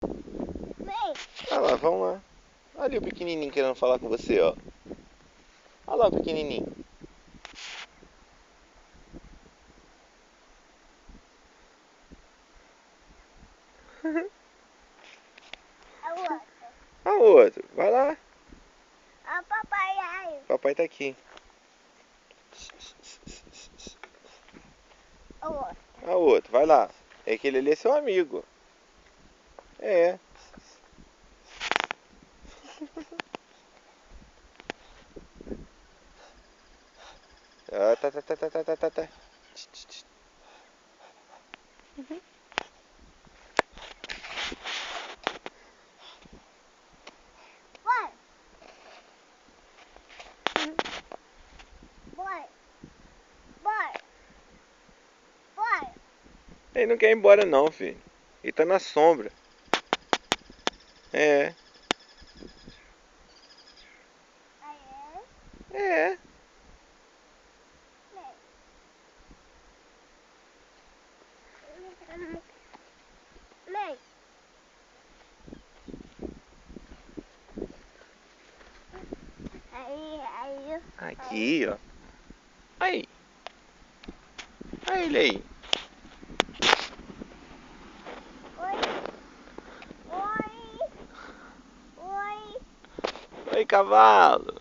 Vem. Ah lá, vamos lá. Olha o pequenininho querendo falar com você, ó. Olha lá o pequenininho. A outra. A outro, vai lá. A papai aí. Papai tá aqui. A outra. A outro, vai lá. É que ele ali é seu amigo. É. Ah, tá. Vai. Vai. Vai. Vai. Ele não quer ir embora não, filho. Ele tá na sombra. É. Aí. É. Mãe. Aí. Aqui, ó. Aí. Olha ele aí. Oi. Oi. Oi. Oi, cavalo.